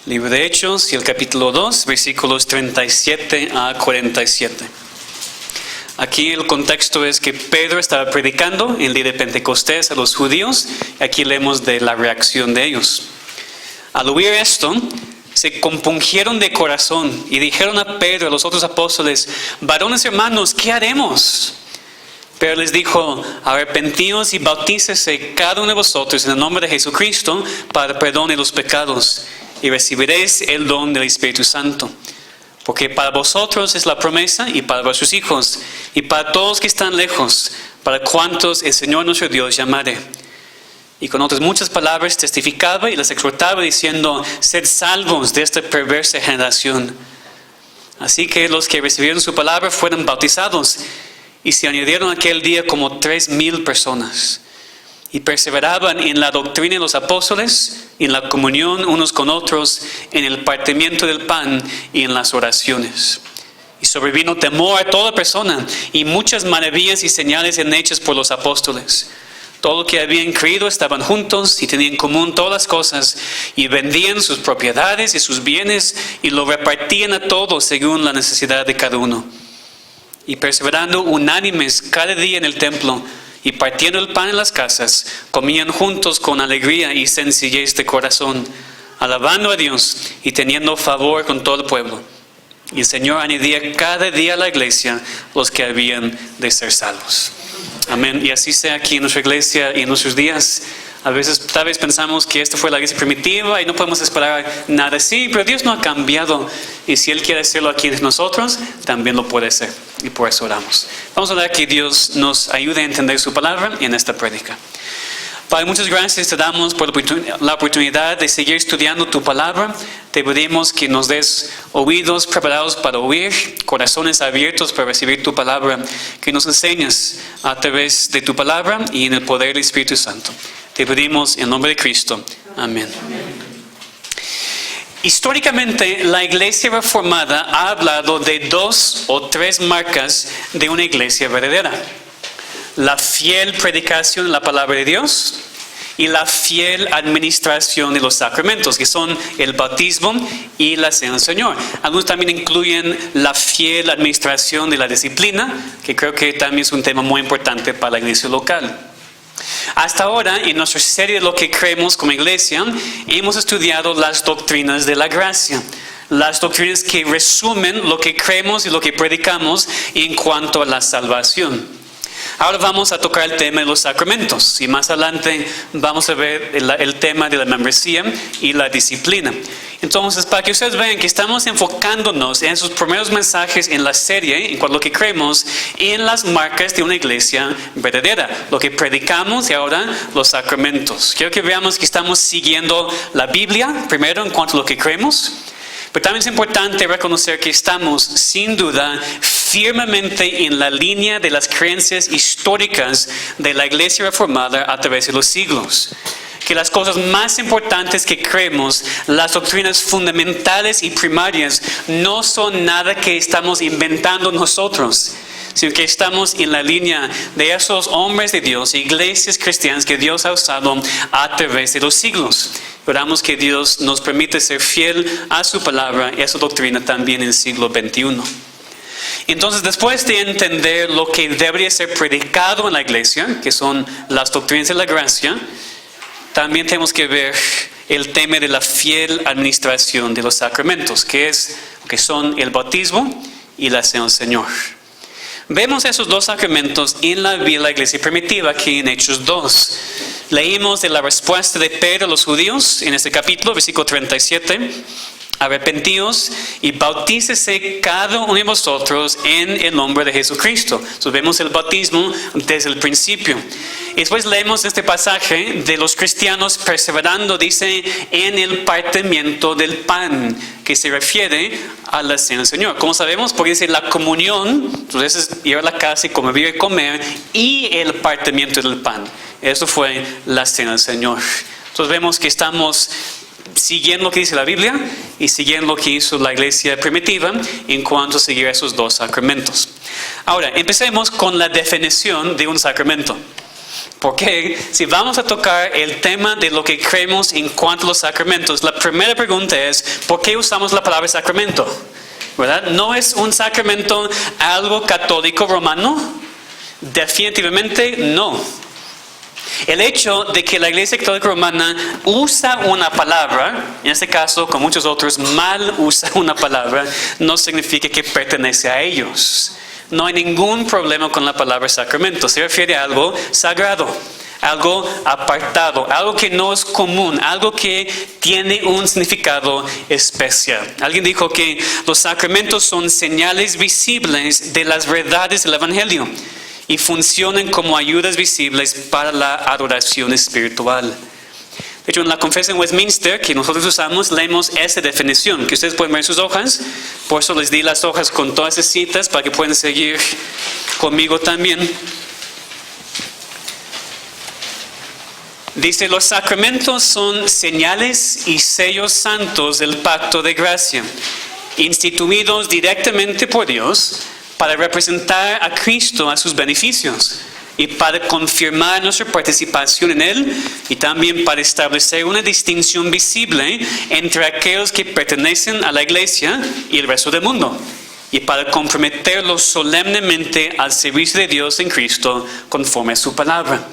Libro de Hechos y el capítulo 2, versículos 37 a 47. Aquí el contexto es que Pedro estaba predicando el día de Pentecostés a los judíos. Aquí leemos de la reacción de ellos. Al oír esto, se compungieron de corazón y dijeron a Pedro y a los otros apóstoles: varones hermanos, ¿qué haremos? Pedro les dijo: arrepentíos y bautícese cada uno de vosotros en el nombre de Jesucristo para el perdón de los pecados, y recibiréis el don del Espíritu Santo. Porque para vosotros es la promesa, y para vuestros hijos, y para todos que están lejos, para cuantos el Señor nuestro Dios llamare. Y con otras muchas palabras testificaba y les exhortaba diciendo: sed salvos de esta perversa generación. Así que los que recibieron su palabra fueron bautizados, y se añadieron aquel día como 3,000 personas. Y perseveraban en la doctrina de los apóstoles, en la comunión unos con otros, en el partimiento del pan y en las oraciones. Y sobrevino temor a toda persona, y muchas maravillas y señales eran hechas por los apóstoles. Todo lo que habían creído estaban juntos y tenían en común todas las cosas, y vendían sus propiedades y sus bienes, y lo repartían a todos según la necesidad de cada uno. Y perseverando unánimes cada día en el templo, y partiendo el pan en las casas, comían juntos con alegría y sencillez de corazón, alabando a Dios y teniendo favor con todo el pueblo. Y el Señor añadía cada día a la iglesia los que habían de ser salvos. Amén. Y así sea aquí en nuestra iglesia y en nuestros días. A veces, tal vez pensamos que esta fue la iglesia primitiva y no podemos esperar nada así, pero Dios no ha cambiado. Y si Él quiere hacerlo aquí en nosotros, también lo puede hacer. Y por eso oramos. Vamos a orar que Dios nos ayude a entender su palabra en esta prédica. Padre, muchas gracias te damos por la oportunidad de seguir estudiando tu palabra. Te pedimos que nos des oídos preparados para oír, corazones abiertos para recibir tu palabra, que nos enseñes a través de tu palabra y en el poder del Espíritu Santo. Te pedimos en nombre de Cristo. Amén. Históricamente, la iglesia reformada ha hablado de 2 o 3 marcas de una iglesia verdadera: la fiel predicación de la palabra de Dios y la fiel administración de los sacramentos, que son el bautismo y la cena del Señor. Algunos también incluyen la fiel administración de la disciplina, que creo que también es un tema muy importante para la iglesia local. Hasta ahora, en nuestra serie de lo que creemos como iglesia, hemos estudiado las doctrinas de la gracia. Las doctrinas que resumen lo que creemos y lo que predicamos en cuanto a la salvación. Ahora vamos a tocar el tema de los sacramentos y más adelante vamos a ver el tema de la membresía y la disciplina. Entonces, para que ustedes vean que estamos enfocándonos en esos primeros mensajes en la serie, en cuanto a lo que creemos, en las marcas de una iglesia verdadera, lo que predicamos y ahora los sacramentos. Quiero que veamos que estamos siguiendo la Biblia primero en cuanto a lo que creemos. Pero también es importante reconocer que estamos, sin duda, firmemente en la línea de las creencias históricas de la iglesia reformada a través de los siglos. Que las cosas más importantes que creemos, las doctrinas fundamentales y primarias, no son nada que estamos inventando nosotros, sino que estamos en la línea de esos hombres de Dios, iglesias cristianas que Dios ha usado a través de los siglos. Oramos que Dios nos permite ser fiel a su palabra y a su doctrina también en el siglo XXI. Entonces, después de entender lo que debería ser predicado en la iglesia, que son las doctrinas de la gracia, también tenemos que ver el tema de la fiel administración de los sacramentos, que son el bautismo y la cena del Señor. Vemos esos 2 sacramentos en la vida de la iglesia primitiva aquí en Hechos 2. Leímos de la respuesta de Pedro a los judíos en este capítulo, versículo 37. Arrepentíos y bautícese cada uno de vosotros en el nombre de Jesucristo. Entonces vemos el bautismo desde el principio. Y después leemos este pasaje de los cristianos perseverando, dice, en el partimiento del pan, que se refiere a la cena del Señor. ¿Cómo sabemos? Porque dice la comunión, entonces es ir a la casa y comer y comer, y el partimiento del pan. Eso fue la cena del Señor. Entonces vemos que estamos siguiendo lo que dice la Biblia y siguiendo lo que hizo la iglesia primitiva en cuanto a seguir esos 2 sacramentos. Ahora, empecemos con la definición de un sacramento. Porque si vamos a tocar el tema de lo que creemos en cuanto a los sacramentos, la primera pregunta es, ¿por qué usamos la palabra sacramento? ¿Verdad? ¿No es un sacramento algo católico romano? Definitivamente no. El hecho de que la Iglesia Católica Romana usa una palabra, en este caso con muchos otros mal usa una palabra, no significa que pertenece a ellos. No hay ningún problema con la palabra sacramento. Se refiere a algo sagrado, algo apartado, algo que no es común, algo que tiene un significado especial. Alguien dijo que los sacramentos son señales visibles de las verdades del Evangelio y funcionan como ayudas visibles para la adoración espiritual. De hecho, en la Confesión de Westminster que nosotros usamos, leemos esa definición, que ustedes pueden ver en sus hojas. Por eso les di las hojas con todas esas citas para que puedan seguir conmigo también. Dice, los sacramentos son señales y sellos santos del pacto de gracia, instituidos directamente por Dios para representar a Cristo a sus beneficios y para confirmar nuestra participación en Él y también para establecer una distinción visible entre aquellos que pertenecen a la Iglesia y el resto del mundo y para comprometerlos solemnemente al servicio de Dios en Cristo conforme a su palabra.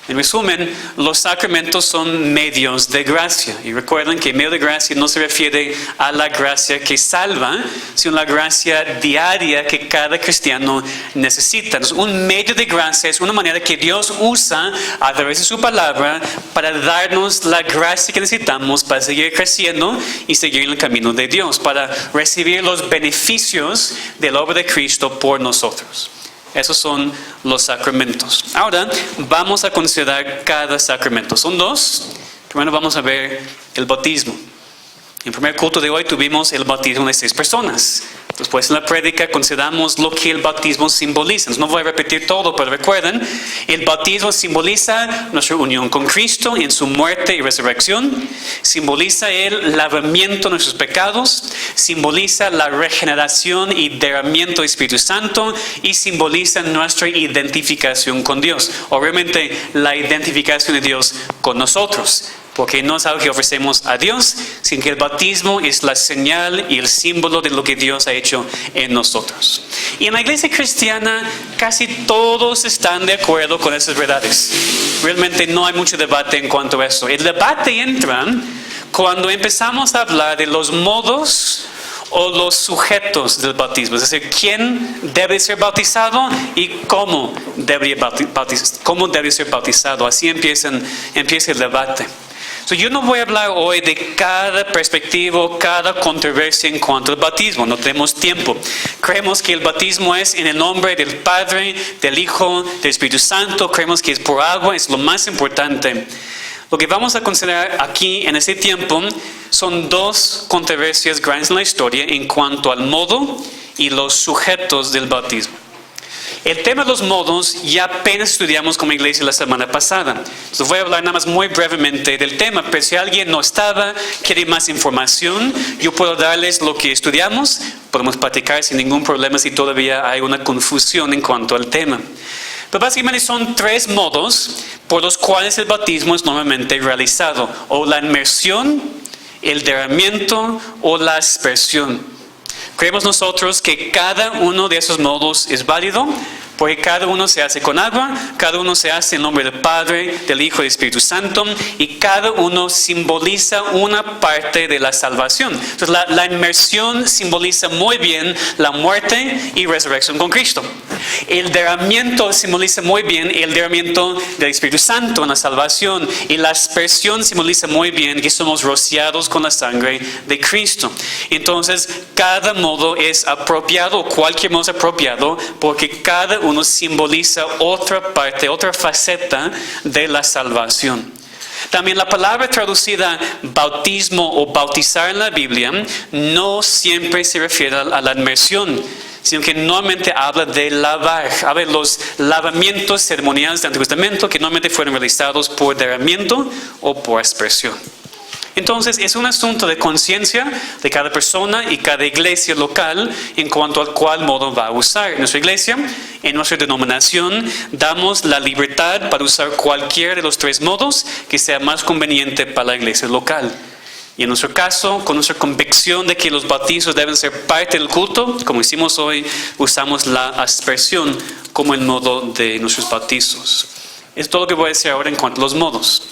En resumen, los sacramentos son medios de gracia. Y recuerden que medio de gracia no se refiere a la gracia que salva, sino a la gracia diaria que cada cristiano necesita. Entonces, un medio de gracia es una manera que Dios usa a través de su palabra para darnos la gracia que necesitamos para seguir creciendo y seguir en el camino de Dios, para recibir los beneficios de la obra de Cristo por nosotros. Esos son los sacramentos. Ahora vamos a considerar cada sacramento. Son dos. Primero vamos a ver el bautismo. En el primer culto de hoy tuvimos el bautismo de 6 personas. Después en la prédica consideramos lo que el bautismo simboliza. No voy a repetir todo, pero recuerden, el bautismo simboliza nuestra unión con Cristo en su muerte y resurrección. Simboliza el lavamiento de nuestros pecados. Simboliza la regeneración y derramamiento del Espíritu Santo. Y simboliza nuestra identificación con Dios. Obviamente la identificación de Dios con nosotros. Porque no es algo que ofrecemos a Dios, sino que el bautismo es la señal y el símbolo de lo que Dios ha hecho en nosotros. Y en la iglesia cristiana casi todos están de acuerdo con esas verdades. Realmente no hay mucho debate en cuanto a eso. El debate entra cuando empezamos a hablar de los modos o los sujetos del bautismo. Es decir, quién debe ser bautizado y cómo debe ser bautizado. Así empieza el debate. Yo no voy a hablar hoy de cada perspectiva, cada controversia en cuanto al bautismo. No tenemos tiempo. Creemos que el bautismo es en el nombre del Padre, del Hijo, del Espíritu Santo. Creemos que es por agua, es lo más importante. Lo que vamos a considerar aquí en este tiempo son 2 controversias grandes en la historia en cuanto al modo y los sujetos del bautismo. El tema de los modos ya apenas estudiamos como iglesia la semana pasada. Entonces voy a hablar nada más muy brevemente del tema, pero si alguien no estaba, quiere más información, yo puedo darles lo que estudiamos, podemos platicar sin ningún problema si todavía hay una confusión en cuanto al tema. Pero básicamente son 3 modos por los cuales el bautismo es normalmente realizado, o la inmersión, el derramamiento o la aspersión. Creemos nosotros que cada uno de esos modos es válido, porque cada uno se hace con agua, cada uno se hace en nombre del Padre, del Hijo y del Espíritu Santo, y cada uno simboliza una parte de la salvación. Entonces la inmersión simboliza muy bien la muerte y resurrección con Cristo. El derramamiento simboliza muy bien el derramamiento del Espíritu Santo en la salvación, y la aspersión simboliza muy bien que somos rociados con la sangre de Cristo. Entonces cada modo es apropiado, cualquier modo es apropiado, porque cada uno simboliza otra parte, otra faceta de la salvación. También la palabra traducida bautismo o bautizar en la Biblia no siempre se refiere a la inmersión, sino que normalmente habla de lavar. A ver, los lavamientos ceremoniales del Antiguo Testamento que normalmente fueron realizados por derramamiento o por aspersión. Entonces es un asunto de conciencia de cada persona y cada iglesia local en cuanto a cuál modo va a usar. En nuestra iglesia, en nuestra denominación, damos la libertad para usar cualquiera de los tres modos que sea más conveniente para la iglesia local. Y en nuestro caso, con nuestra convicción de que los bautizos deben ser parte del culto, como hicimos hoy, usamos la aspersión como el modo de nuestros bautizos. Es todo lo que voy a decir ahora en cuanto a los modos.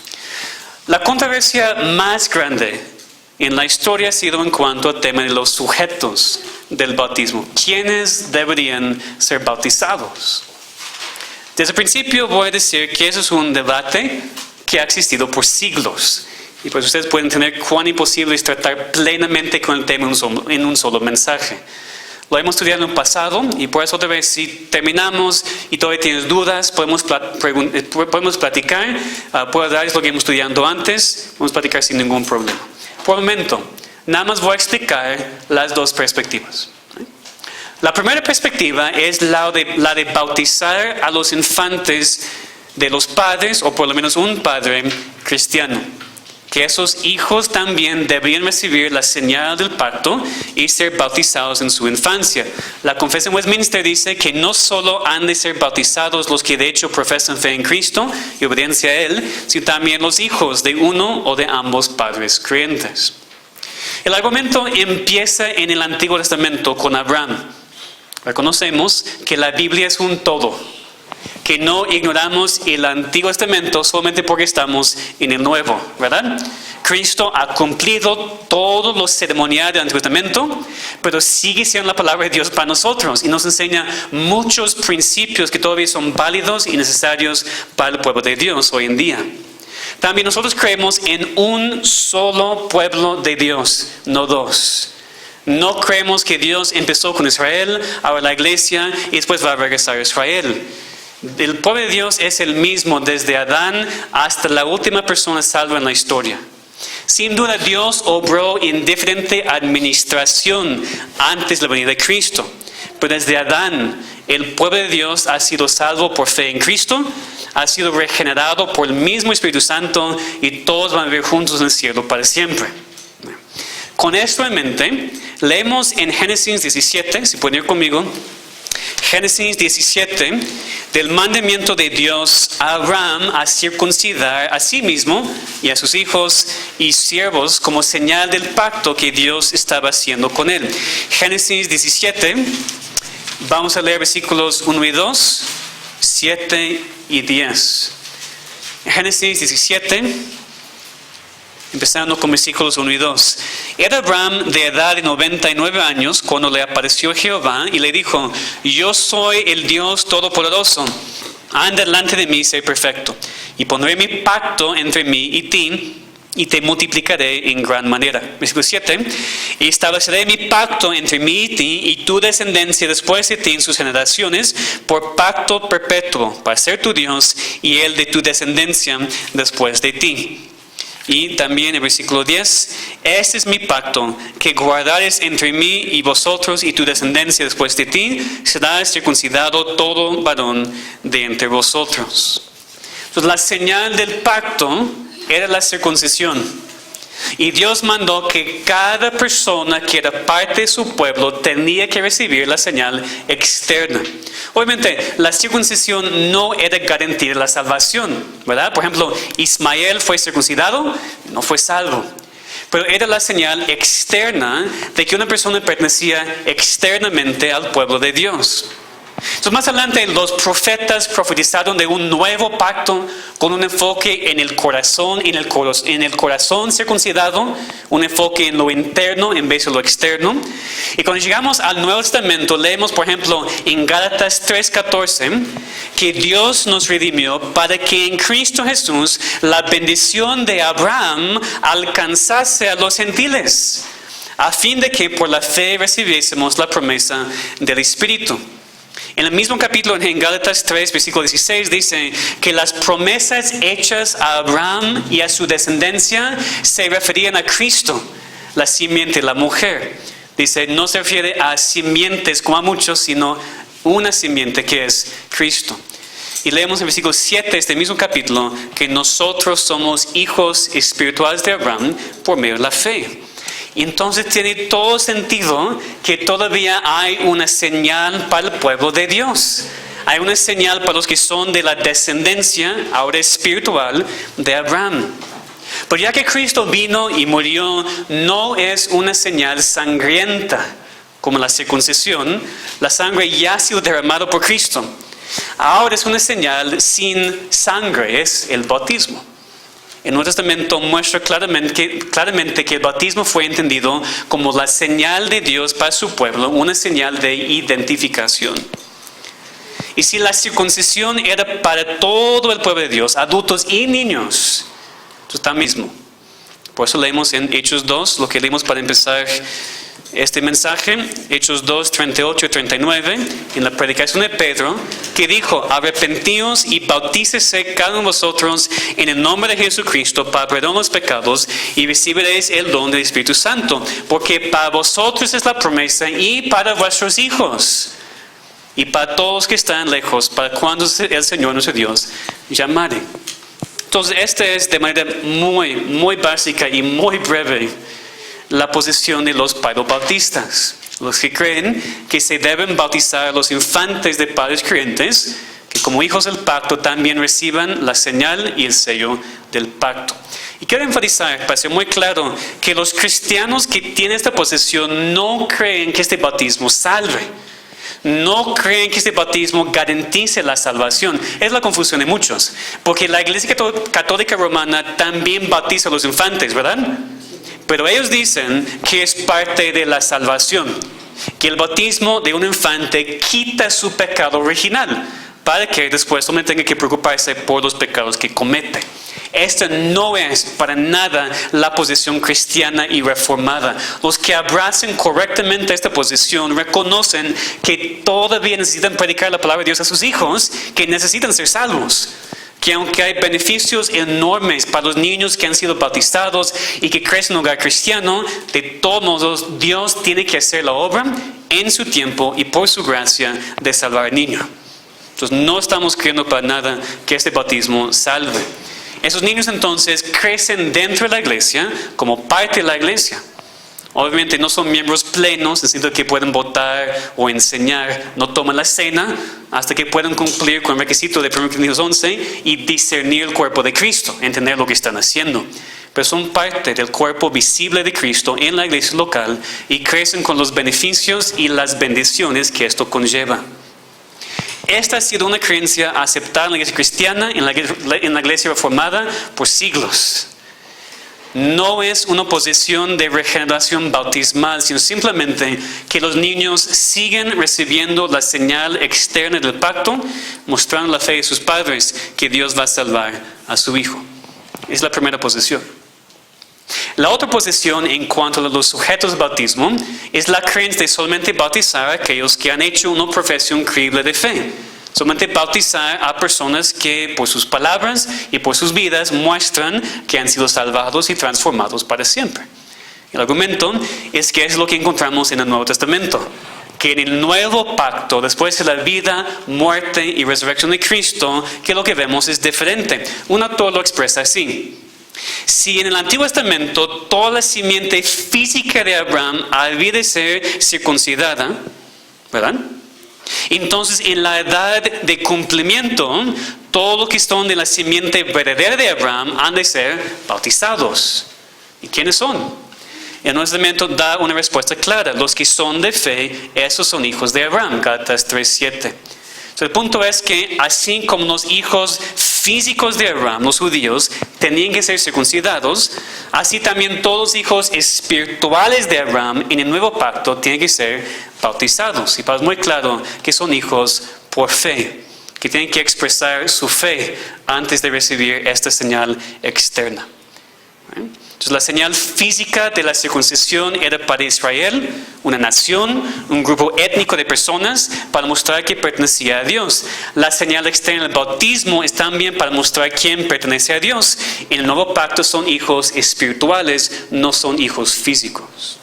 La controversia más grande en la historia ha sido en cuanto al tema de los sujetos del bautismo. ¿Quiénes deberían ser bautizados? Desde el principio voy a decir que eso es un debate que ha existido por siglos. Y pues ustedes pueden entender cuán imposible es tratar plenamente con el tema en un solo mensaje. Lo hemos estudiado en el pasado y por eso otra vez si terminamos y todavía tienes dudas, podemos platicar, puedo darles lo que hemos estudiado antes, podemos platicar sin ningún problema. Por el momento, nada más voy a explicar las dos perspectivas. La primera perspectiva es la de bautizar a los infantes de los padres, o por lo menos un padre cristiano. Que esos hijos también deberían recibir la señal del pacto y ser bautizados en su infancia. La Confesión de Westminster dice que no solo han de ser bautizados los que de hecho profesan fe en Cristo y obediencia a Él, sino también los hijos de uno o de ambos padres creyentes. El argumento empieza en el Antiguo Testamento con Abraham. Reconocemos que la Biblia es un todo, que no ignoramos el Antiguo Testamento solamente porque estamos en el Nuevo, ¿verdad? Cristo ha cumplido todos los ceremoniales del Antiguo Testamento, pero sigue siendo la palabra de Dios para nosotros y nos enseña muchos principios que todavía son válidos y necesarios para el pueblo de Dios hoy en día. También nosotros creemos en un solo pueblo de Dios, no dos. No creemos que Dios empezó con Israel, ahora la iglesia y después va a regresar a Israel. El pueblo de Dios es el mismo desde Adán hasta la última persona salva en la historia. Sin duda Dios obró en diferente administración antes de la venida de Cristo. Pero desde Adán el pueblo de Dios ha sido salvo por fe en Cristo, ha sido regenerado por el mismo Espíritu Santo y todos van a vivir juntos en el cielo para siempre. Con esto en mente, leemos en Génesis 17, si pueden ir conmigo. Génesis 17, del mandamiento de Dios a Abraham a circuncidar a sí mismo y a sus hijos y siervos como señal del pacto que Dios estaba haciendo con él. Génesis 17, vamos a leer versículos 1 y 2, 7 y 10. Génesis 17, empezando con versículos 1 y 2. Era Abraham de edad de 99 años cuando le apareció Jehová y le dijo: yo soy el Dios Todopoderoso, anda delante de mí y sé perfecto, y pondré mi pacto entre mí y ti, y te multiplicaré en gran manera. Versículo 7. Y estableceré mi pacto entre mí y ti, y tu descendencia después de ti en sus generaciones, por pacto perpetuo, para ser tu Dios, y el de tu descendencia después de ti. Y también el versículo 10, este es mi pacto, que guardares entre mí y vosotros y tu descendencia después de ti, será circuncidado todo varón de entre vosotros. Entonces la señal del pacto era la circuncisión. Y Dios mandó que cada persona que era parte de su pueblo tenía que recibir la señal externa. Obviamente, la circuncisión no era garantía de la salvación, ¿verdad? Por ejemplo, Ismael fue circuncidado, no fue salvo. Pero era la señal externa de que una persona pertenecía externamente al pueblo de Dios. Entonces, más adelante los profetas profetizaron de un nuevo pacto con un enfoque en el corazón, en el corazón circuncidado, un enfoque en lo interno en vez de lo externo. Y cuando llegamos al Nuevo Testamento, leemos, por ejemplo, en Gálatas 3:14, que Dios nos redimió para que en Cristo Jesús la bendición de Abraham alcanzase a los gentiles, a fin de que por la fe recibiésemos la promesa del Espíritu. En el mismo capítulo, en Gálatas 3, versículo 16, dice que las promesas hechas a Abraham y a su descendencia se referían a Cristo, la simiente, la mujer. Dice, no se refiere a simientes como a muchos, sino una simiente que es Cristo. Y leemos en versículo 7 de este mismo capítulo que nosotros somos hijos espirituales de Abraham por medio de la fe. Y entonces tiene todo sentido que todavía hay una señal para el pueblo de Dios. Hay una señal para los que son de la descendencia, ahora espiritual, de Abraham. Pero ya que Cristo vino y murió, no es una señal sangrienta como la circuncisión. La sangre ya ha sido derramada por Cristo. Ahora es una señal sin sangre, es el bautismo. El Nuevo Testamento muestra claramente que el bautismo fue entendido como la señal de Dios para su pueblo, una señal de identificación. Y si la circuncisión era para todo el pueblo de Dios, adultos y niños, entonces está mismo. Por eso leemos en Hechos 2, lo que leímos para empezar este mensaje, Hechos 2, 38 y 39, en la predicación de Pedro, que dijo: arrepentíos y bautícese cada uno de vosotros en el nombre de Jesucristo para perdón de los pecados y recibiréis el don del Espíritu Santo, porque para vosotros es la promesa y para vuestros hijos y para todos los que están lejos, para cuando el Señor nuestro Dios llamare. Entonces, esta es de manera muy básica y muy breve la posición de los paedobautistas, los que creen que se deben bautizar a los infantes de padres creyentes, que como hijos del pacto también reciban la señal y el sello del pacto. Y quiero enfatizar, para ser muy claro, que los cristianos que tienen esta posición no creen que este bautismo salve. No creen que este bautismo garantice la salvación. Es la confusión de muchos, porque la Iglesia Católica Romana también bautiza a los infantes, ¿verdad? Pero ellos dicen que es parte de la salvación, que el bautismo de un infante quita su pecado original, para que después no tenga que preocuparse por los pecados que comete. Esta no es para nada la posición cristiana y reformada. Los que abracen correctamente esta posición reconocen que todavía necesitan predicar la palabra de Dios a sus hijos, que necesitan ser salvos. Que aunque hay beneficios enormes para los niños que han sido bautizados y que crecen en un hogar cristiano, de todos modos Dios tiene que hacer la obra en su tiempo y por su gracia de salvar al niño. Entonces no estamos creyendo para nada que este bautismo salve. Esos niños entonces crecen dentro de la iglesia como parte de la iglesia. Obviamente no son miembros plenos, en el sentido que pueden votar o enseñar, no toman la cena hasta que puedan cumplir con el requisito de 1 Corintios 11 y discernir el cuerpo de Cristo, entender lo que están haciendo. Pero son parte del cuerpo visible de Cristo en la iglesia local y crecen con los beneficios y las bendiciones que esto conlleva. Esta ha sido una creencia aceptada en la iglesia cristiana, en la iglesia reformada, por siglos. No es una posición de regeneración bautismal, sino simplemente que los niños siguen recibiendo la señal externa del pacto, mostrando la fe de sus padres que Dios va a salvar a su hijo. Es la primera posición. La otra posición en cuanto a los sujetos del bautismo es la creencia de solamente bautizar a aquellos que han hecho una profesión creíble de fe. Solamente bautizar a personas que por sus palabras y por sus vidas muestran que han sido salvados y transformados para siempre. El argumento es que es lo que encontramos en el Nuevo Testamento. Que en el nuevo pacto, después de la vida, muerte y resurrección de Cristo, que lo que vemos es diferente. Un autor lo expresa así: si en el Antiguo Testamento toda la simiente física de Abraham había de ser circuncidada, ¿verdad? Entonces en la edad de cumplimiento, todos los que son de la simiente verdadera de Abraham han de ser bautizados. ¿Y quiénes son? El Nuevo Testamento da una respuesta clara: los que son de fe, esos son hijos de Abraham, Gálatas 3:7. El punto es que así como los hijos físicos de Abraham, los judíos, tenían que ser circuncidados, así también todos los hijos espirituales de Abraham en el nuevo pacto tienen que ser bautizados. Y para es muy claro que son hijos por fe, que tienen que expresar su fe antes de recibir esta señal externa. Entonces la señal física de la circuncisión era para Israel, una nación, un grupo étnico de personas, para mostrar que pertenecía a Dios. La señal externa del bautismo es también para mostrar quién pertenece a Dios. En el nuevo pacto son hijos espirituales, no son hijos físicos.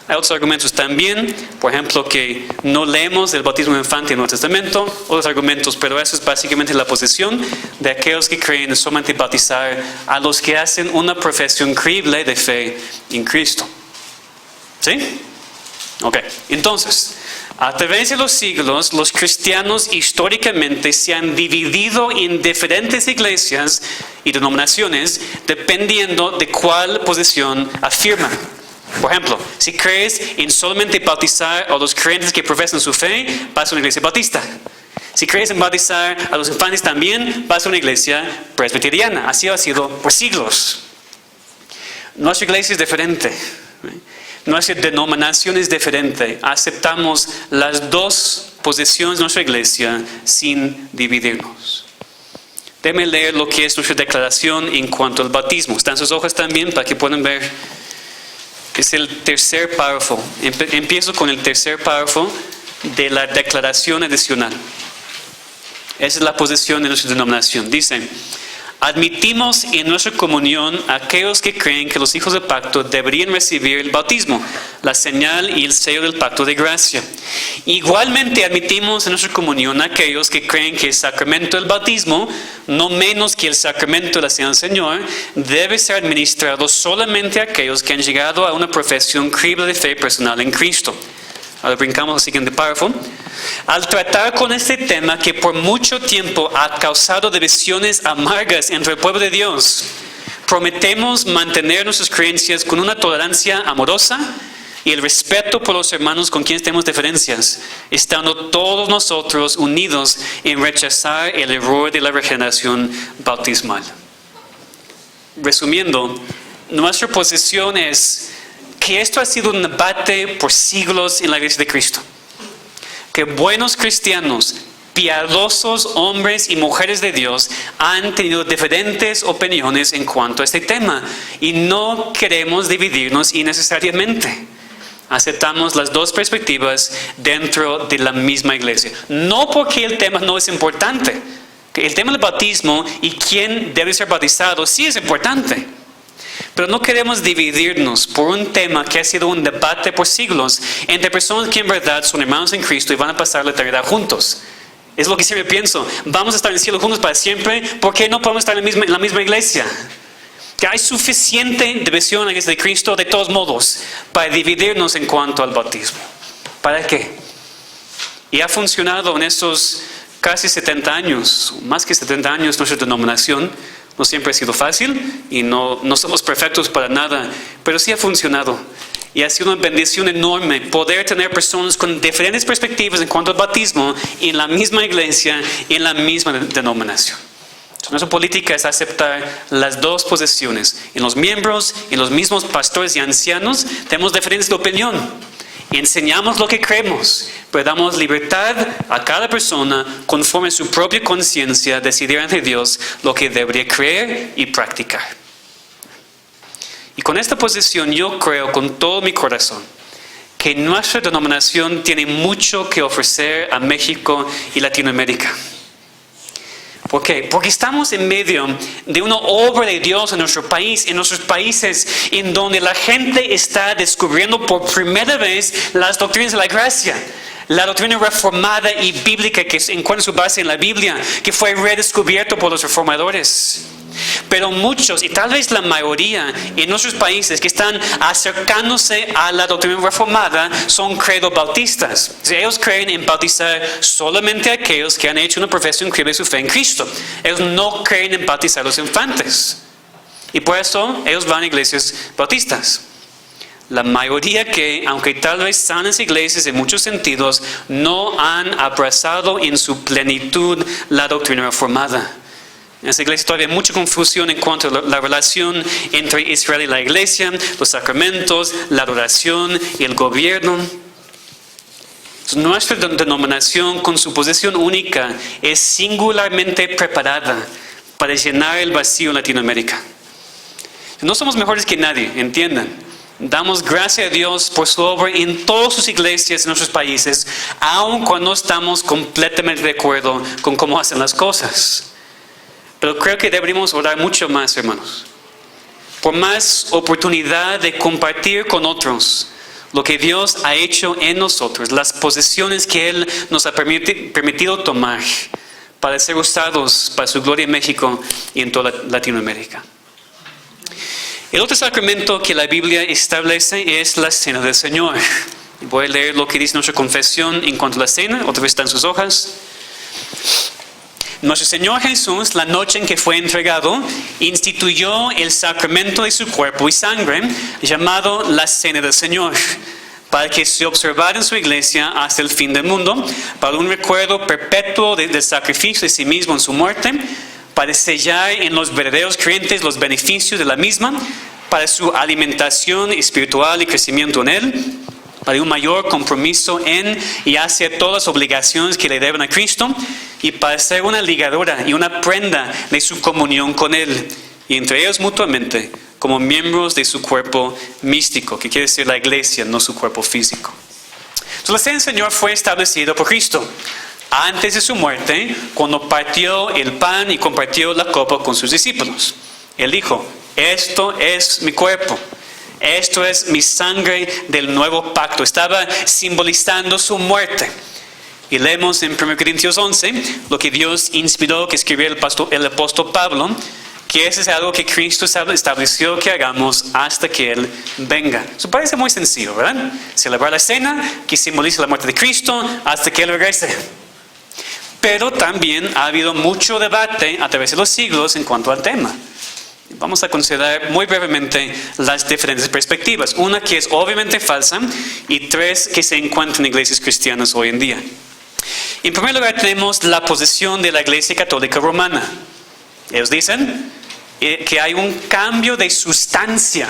Hay otros argumentos también, por ejemplo, que no leemos el bautismo infante en el Nuevo Testamento, otros argumentos, pero eso es básicamente la posición de aquellos que creen solamente bautizar a los que hacen una profesión creíble de fe en Cristo. ¿Sí? Ok, entonces, a través de los siglos, los cristianos históricamente se han dividido en diferentes iglesias y denominaciones dependiendo de cuál posición afirman. Por ejemplo, si crees en solamente bautizar a los creyentes que profesan su fe, vas a una iglesia bautista. Si crees en bautizar a los infantes también, vas a una iglesia presbiteriana. Así ha sido por siglos. Nuestra iglesia es diferente. Nuestra denominación es diferente. Aceptamos las dos posiciones de nuestra iglesia sin dividirnos. Déjenme leer lo que es nuestra declaración en cuanto al bautismo. Están sus hojas también para que puedan ver. Es el tercer párrafo. Empiezo con el tercer párrafo de la declaración adicional. Esa es la posición de nuestra denominación. Dice: admitimos en nuestra comunión a aquellos que creen que los hijos del pacto deberían recibir el bautismo, la señal y el sello del pacto de gracia. Igualmente admitimos en nuestra comunión a aquellos que creen que el sacramento del bautismo, no menos que el sacramento de la Cena del Señor, debe ser administrado solamente a aquellos que han llegado a una profesión creíble de fe personal en Cristo. Ahora brincamos al siguiente párrafo. Al tratar con este tema que por mucho tiempo ha causado divisiones amargas entre el pueblo de Dios, prometemos mantener nuestras creencias con una tolerancia amorosa y el respeto por los hermanos con quienes tenemos diferencias, estando todos nosotros unidos en rechazar el error de la regeneración bautismal. Resumiendo, nuestra posición es que esto ha sido un debate por siglos en la Iglesia de Cristo. Que buenos cristianos, piadosos hombres y mujeres de Dios han tenido diferentes opiniones en cuanto a este tema y no queremos dividirnos innecesariamente. Aceptamos las dos perspectivas dentro de la misma iglesia. No porque el tema no es importante. El tema del bautismo y quién debe ser bautizado sí es importante. Pero no queremos dividirnos por un tema que ha sido un debate por siglos entre personas que en verdad son hermanos en Cristo y van a pasar la eternidad juntos. Es lo que siempre pienso. Vamos a estar en el cielo juntos para siempre. ¿Por qué no podemos estar en la misma iglesia? Que hay suficiente división en la iglesia de Cristo de todos modos para dividirnos en cuanto al bautismo. ¿Para qué? Y ha funcionado en estos casi 70 años, más que 70 años, nuestra denominación. No siempre ha sido fácil y no somos perfectos para nada, pero sí ha funcionado. Y ha sido una bendición enorme poder tener personas con diferentes perspectivas en cuanto al bautismo en la misma iglesia y en la misma denominación. Entonces, nuestra política es aceptar las dos posiciones. En los miembros, en los mismos pastores y ancianos, tenemos diferencias de opinión. Enseñamos lo que creemos, pero damos libertad a cada persona conforme a su propia conciencia decidir ante Dios lo que debería creer y practicar. Y con esta posición yo creo con todo mi corazón que nuestra denominación tiene mucho que ofrecer a México y Latinoamérica. ¿Por qué? Porque estamos en medio de una obra de Dios en nuestro país, en nuestros países, en donde la gente está descubriendo por primera vez las doctrinas de la gracia. La doctrina reformada y bíblica que encuentra su base en la Biblia, que fue redescubierto por los reformadores. Pero muchos, y tal vez la mayoría en nuestros países que están acercándose a la doctrina reformada son credo bautistas. Ellos creen en bautizar solamente a aquellos que han hecho una profesión creíble de su fe en Cristo. Ellos no creen en bautizar a los infantes. Y por eso ellos van a iglesias bautistas. La mayoría que, aunque tal vez sanas iglesias en muchos sentidos, no han abrazado en su plenitud la doctrina reformada. En esa iglesia todavía hay mucha confusión en cuanto a la relación entre Israel y la iglesia, los sacramentos, la adoración y el gobierno. Entonces, nuestra denominación, con su posición única, es singularmente preparada para llenar el vacío en Latinoamérica. No somos mejores que nadie, entiendan. Damos gracias a Dios por su obra en todas sus iglesias en nuestros países, aun cuando no estamos completamente de acuerdo con cómo hacen las cosas. Pero creo que deberíamos orar mucho más, hermanos. Por más oportunidad de compartir con otros lo que Dios ha hecho en nosotros, las posesiones que Él nos ha permitido tomar para ser usados para su gloria en México y en toda Latinoamérica. El otro sacramento que la Biblia establece es la Cena del Señor. Voy a leer lo que dice nuestra confesión en cuanto a la cena, otra vez está en sus hojas. Nuestro Señor Jesús, la noche en que fue entregado, instituyó el sacramento de su cuerpo y sangre, llamado la Cena del Señor, para que se observara en su iglesia hasta el fin del mundo, para un recuerdo perpetuo del sacrificio de sí mismo en su muerte, para sellar en los verdaderos creyentes los beneficios de la misma, para su alimentación espiritual y crecimiento en Él, para un mayor compromiso en y hacia todas las obligaciones que le deben a Cristo, y para ser una ligadura y una prenda de su comunión con Él, y entre ellos mutuamente, como miembros de su cuerpo místico, que quiere decir la iglesia, no su cuerpo físico. Entonces, la Cena del Señor fue establecida por Cristo antes de su muerte, cuando partió el pan y compartió la copa con sus discípulos. Él dijo: esto es mi cuerpo. Esto es mi sangre del nuevo pacto. Estaba simbolizando su muerte. Y leemos en 1 Corintios 11 lo que Dios inspiró que escribiera el apóstol Pablo, que eso es algo que Cristo estableció que hagamos hasta que Él venga. Eso parece muy sencillo, ¿verdad? Celebrar la cena que simboliza la muerte de Cristo hasta que Él regrese. Pero también ha habido mucho debate a través de los siglos en cuanto al tema. Vamos a considerar muy brevemente las diferentes perspectivas. Una que es obviamente falsa y tres que se encuentran en iglesias cristianas hoy en día. En primer lugar tenemos la posición de la Iglesia Católica Romana. Ellos dicen que hay un cambio de sustancia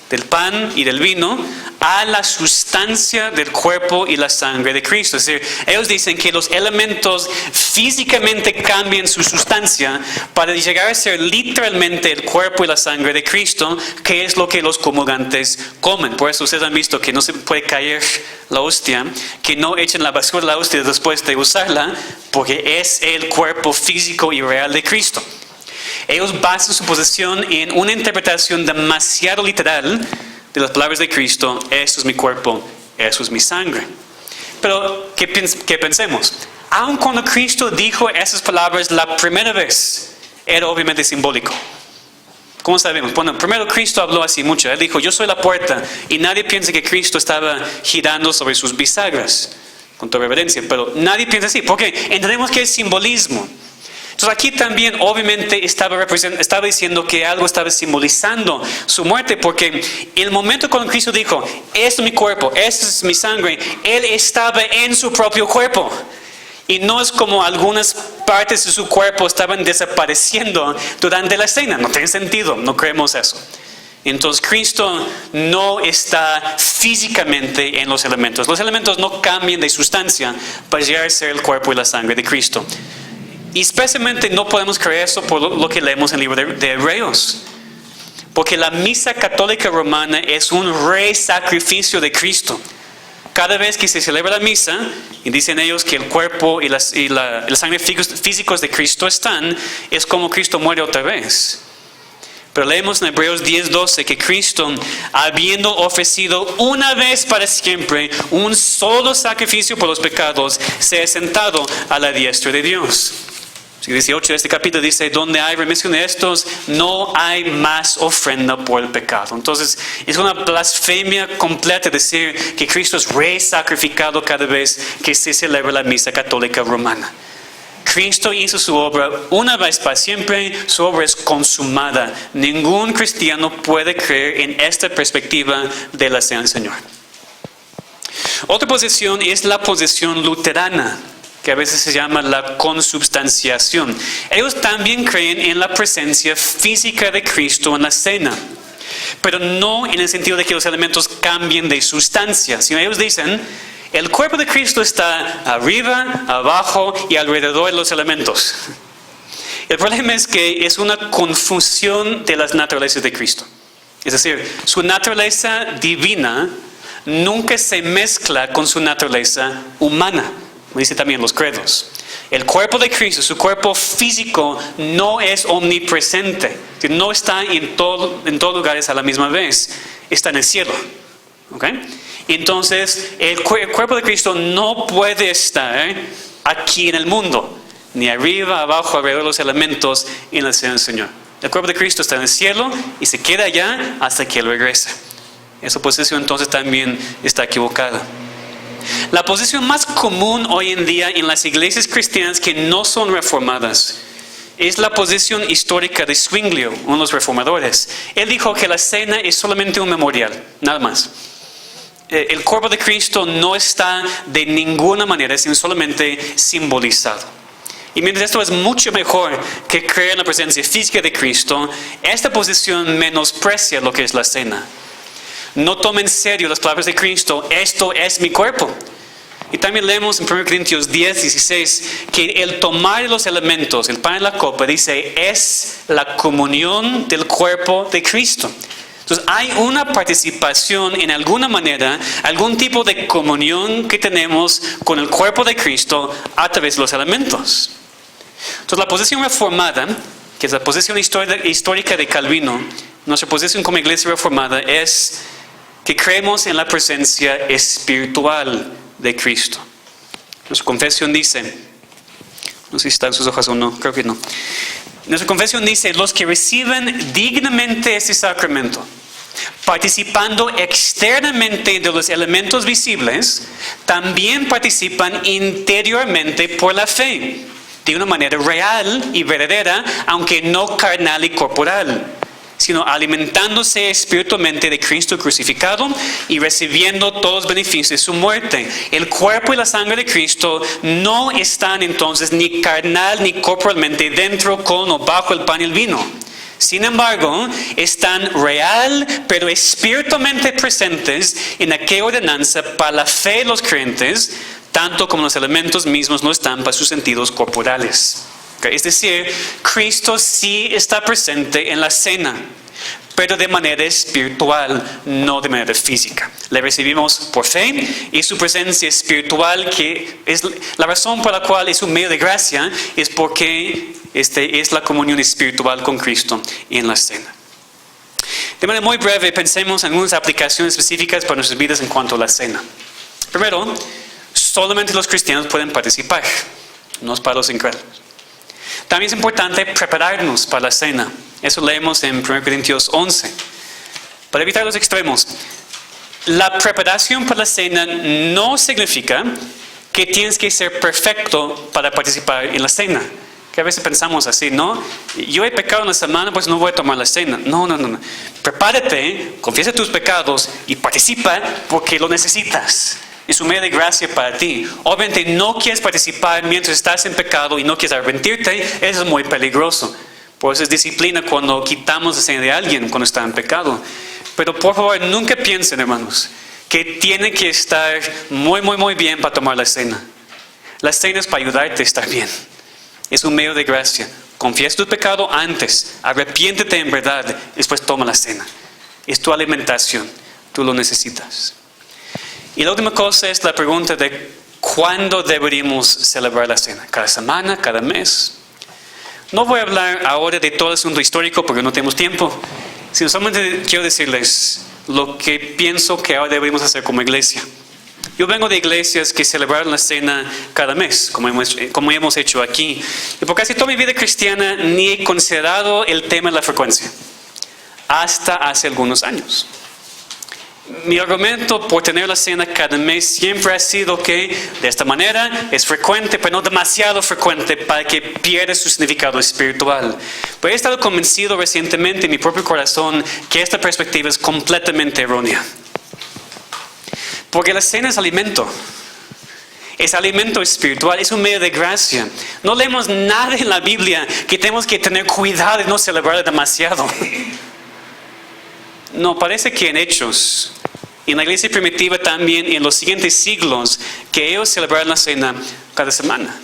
del pan y del vino a la sustancia del cuerpo y la sangre de Cristo. Es decir, ellos dicen que los elementos físicamente cambian su sustancia para llegar a ser literalmente el cuerpo y la sangre de Cristo, que es lo que los comulgantes comen. Por eso ustedes han visto que no se puede caer la hostia, que no echen la basura de la hostia después de usarla, porque es el cuerpo físico y real de Cristo. Ellos basan su posición en una interpretación demasiado literal de las palabras de Cristo: esto es mi cuerpo, eso es mi sangre. Pero, ¿qué pensemos? Aun cuando Cristo dijo esas palabras la primera vez, era obviamente simbólico. ¿Cómo sabemos? Bueno, primero Cristo habló así mucho. Él dijo: yo soy la puerta. Y nadie piensa que Cristo estaba girando sobre sus bisagras, con toda reverencia. Pero nadie piensa así, porque entendemos que es simbolismo. Entonces aquí también obviamente estaba diciendo que algo estaba simbolizando su muerte, porque el momento cuando Cristo dijo: esto es mi cuerpo, esto es mi sangre, Él estaba en su propio cuerpo. Y no es como algunas partes de su cuerpo estaban desapareciendo durante la cena. No tiene sentido, no creemos eso. Entonces Cristo no está físicamente en los elementos. Los elementos no cambian de sustancia para llegar a ser el cuerpo y la sangre de Cristo. Y especialmente no podemos creer eso por lo que leemos en el libro de Hebreos. Porque la misa católica romana es un resacrificio de Cristo. Cada vez que se celebra la misa, y dicen ellos que el cuerpo y la sangre físicos de Cristo están, es como Cristo muere otra vez. Pero leemos en Hebreos 10:12 que Cristo, habiendo ofrecido una vez para siempre un solo sacrificio por los pecados, se ha sentado a la diestra de Dios. 18 de este capítulo dice: donde hay remisión de estos, no hay más ofrenda por el pecado. Entonces es una blasfemia completa decir que Cristo es resacrificado cada vez que se celebra la misa católica romana. Cristo hizo su obra una vez para siempre, su obra es consumada. Ningún cristiano puede creer en esta perspectiva de la Cena del Señor. Otra posición es la posición luterana, que a veces se llama la consubstanciación. Ellos también creen en la presencia física de Cristo en la cena, pero no en el sentido de que los elementos cambien de sustancia, sino ellos dicen: el cuerpo de Cristo está arriba, abajo y alrededor de los elementos. El problema es que es una confusión de las naturalezas de Cristo. Es decir, su naturaleza divina nunca se mezcla con su naturaleza humana. Dice también los credos. El cuerpo de Cristo, su cuerpo físico, no es omnipresente. No está en todos lugares a la misma vez. Está en el cielo. ¿Okay? Entonces, el cuerpo de Cristo no puede estar aquí en el mundo, ni arriba, abajo, alrededor de los elementos en la cena del Señor. El cuerpo de Cristo está en el cielo y se queda allá hasta que Él regrese. Esa posición entonces también está equivocada. La posición más común hoy en día en las iglesias cristianas que no son reformadas es la posición histórica de Zwinglio, uno de los reformadores. Él dijo que la cena es solamente un memorial, nada más. El cuerpo de Cristo no está de ninguna manera, sino solamente simbolizado. Y mientras esto es mucho mejor que creer en la presencia física de Cristo, esta posición menosprecia lo que es la cena. No toma en serio las palabras de Cristo, esto es mi cuerpo. Y también leemos en 1 Corintios 10, 16, que el tomar los elementos, el pan y la copa, dice, es la comunión del cuerpo de Cristo. Entonces hay una participación en alguna manera, algún tipo de comunión que tenemos con el cuerpo de Cristo a través de los elementos. Entonces la posición reformada, que es la posición histórica de Calvino, nuestra posición como iglesia reformada es que creemos en la presencia espiritual de Cristo. Nuestra confesión dice, no sé si están sus hojas o no, creo que no. Nuestra confesión dice, los que reciben dignamente este sacramento, participando externamente de los elementos visibles, también participan interiormente por la fe, de una manera real y verdadera, aunque no carnal y corporal, sino alimentándose espiritualmente de Cristo crucificado y recibiendo todos los beneficios de su muerte. El cuerpo y la sangre de Cristo no están entonces ni carnal ni corporalmente dentro, con o bajo el pan y el vino. Sin embargo, están real, pero espiritualmente presentes en aquella ordenanza para la fe de los creyentes, tanto como los elementos mismos no están para sus sentidos corporales. Es decir, Cristo sí está presente en la cena, pero de manera espiritual, no de manera física. Le recibimos por fe y su presencia espiritual, que es la razón por la cual es un medio de gracia, es porque es la comunión espiritual con Cristo en la cena. De manera muy breve, pensemos en algunas aplicaciones específicas para nuestras vidas en cuanto a la cena. Primero, solamente los cristianos pueden participar, no es para los incrédulos. También es importante prepararnos para la cena. Eso leemos en 1 Corintios 11. Para evitar los extremos, la preparación para la cena no significa que tienes que ser perfecto para participar en la cena. Que a veces pensamos así, ¿no? Yo he pecado en la semana, pues no voy a tomar la cena. No. Prepárate, confiesa tus pecados y participa porque lo necesitas. Es un medio de gracia para ti. Obviamente no quieres participar mientras estás en pecado y no quieres arrepentirte, eso es muy peligroso. Por eso es disciplina cuando quitamos la cena de alguien cuando está en pecado. Pero por favor, nunca piensen, hermanos, que tiene que estar muy bien para tomar la cena. La cena es para ayudarte a estar bien. Es un medio de gracia. Confiesa tu pecado antes, arrepiéntete en verdad, después toma la cena. Es tu alimentación, tú lo necesitas. Y la última cosa es la pregunta de ¿cuándo deberíamos celebrar la cena? ¿Cada semana? ¿Cada mes? No voy a hablar ahora de todo el asunto histórico porque no tenemos tiempo, sino solamente quiero decirles lo que pienso que ahora deberíamos hacer como iglesia. Yo vengo de iglesias que celebraron la cena cada mes, como hemos hecho aquí. Y por casi toda mi vida cristiana ni he considerado el tema de la frecuencia, hasta hace algunos años. Mi argumento por tener la cena cada mes siempre ha sido que de esta manera es frecuente, pero no demasiado frecuente para que pierda su significado espiritual. Pero he estado convencido recientemente en mi propio corazón que esta perspectiva es completamente errónea. Porque la cena es alimento espiritual, es un medio de gracia. No leemos nada en la Biblia que tenemos que tener cuidado de no celebrar demasiado. No, parece que en Hechos, en la iglesia primitiva también, en los siguientes siglos, que ellos celebraron la cena cada semana.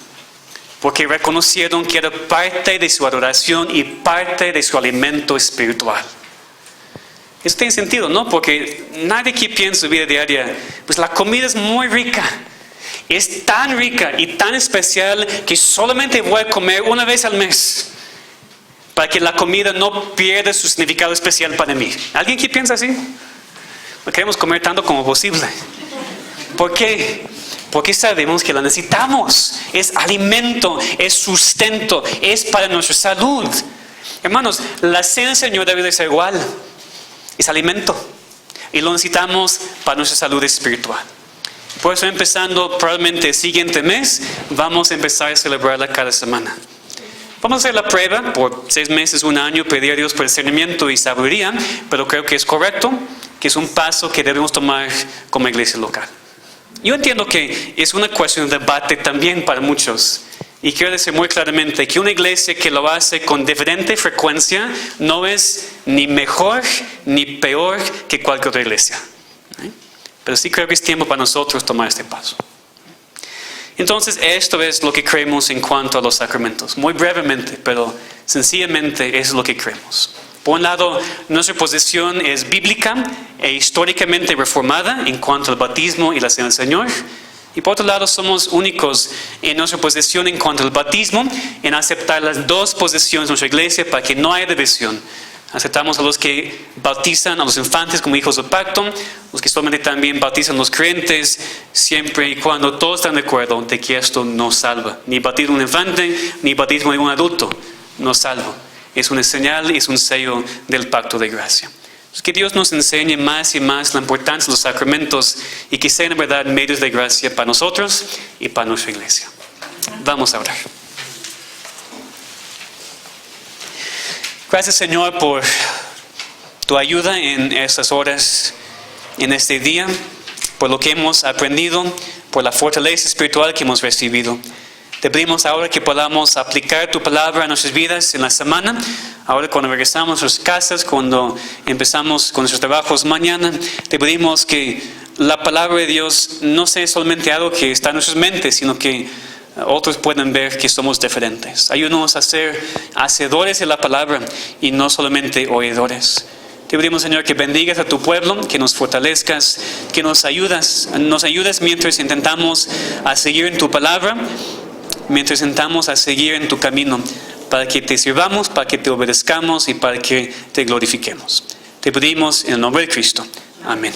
Porque reconocieron que era parte de su adoración y parte de su alimento espiritual. Eso tiene sentido, ¿no? Porque nadie que piensa en su vida diaria, pues la comida es muy rica. Es tan rica y tan especial que solamente voy a comer una vez al mes, para que la comida no pierda su significado especial para mí. ¿Alguien que piensa así? No queremos comer tanto como posible. ¿Por qué? Porque sabemos que la necesitamos. Es alimento, es sustento, es para nuestra salud. Hermanos, la cena del Señor debe de ser igual. Es alimento. Y lo necesitamos para nuestra salud espiritual. Por eso empezando probablemente el siguiente mes, vamos a empezar a celebrarla cada semana. Vamos a hacer la prueba por 6 meses, 1 año, pedir a Dios por discernimiento y sabiduría, pero creo que es correcto, que es un paso que debemos tomar como iglesia local. Yo entiendo que es una cuestión de debate también para muchos. Y quiero decir muy claramente que una iglesia que lo hace con diferente frecuencia no es ni mejor ni peor que cualquier otra iglesia. Pero sí creo que es tiempo para nosotros tomar este paso. Entonces, esto es lo que creemos en cuanto a los sacramentos. Muy brevemente, pero sencillamente es lo que creemos. Por un lado, nuestra posición es bíblica e históricamente reformada en cuanto al bautismo y la cena del Señor. Y por otro lado, somos únicos en nuestra posición en cuanto al bautismo, en aceptar las dos posiciones de nuestra iglesia para que no haya división. Aceptamos a los que bautizan a los infantes como hijos del pacto, los que solamente también bautizan a los creyentes, siempre y cuando todos están de acuerdo de que esto no salva. Ni bautismo de un infante, ni bautismo de un adulto no salva. Es una señal, es un sello del pacto de gracia. Que Dios nos enseñe más y más la importancia de los sacramentos y que sean en verdad medios de gracia para nosotros y para nuestra iglesia. Vamos a orar. Gracias, Señor, por tu ayuda en estas horas, en este día, por lo que hemos aprendido, por la fortaleza espiritual que hemos recibido. Te pedimos ahora que podamos aplicar tu palabra a nuestras vidas en la semana. Ahora cuando regresamos a nuestras casas, cuando empezamos con nuestros trabajos mañana, te pedimos que la palabra de Dios no sea solamente algo que está en nuestras mentes, sino que otros puedan ver que somos diferentes. Ayúdanos a ser hacedores de la palabra y no solamente oidores. Te pedimos, Señor, que bendigas a tu pueblo, que nos fortalezcas, que nos ayudes mientras intentamos a seguir en tu palabra, mientras intentamos a seguir en tu camino, para que te sirvamos, para que te obedezcamos y para que te glorifiquemos. Te pedimos en el nombre de Cristo. Amén.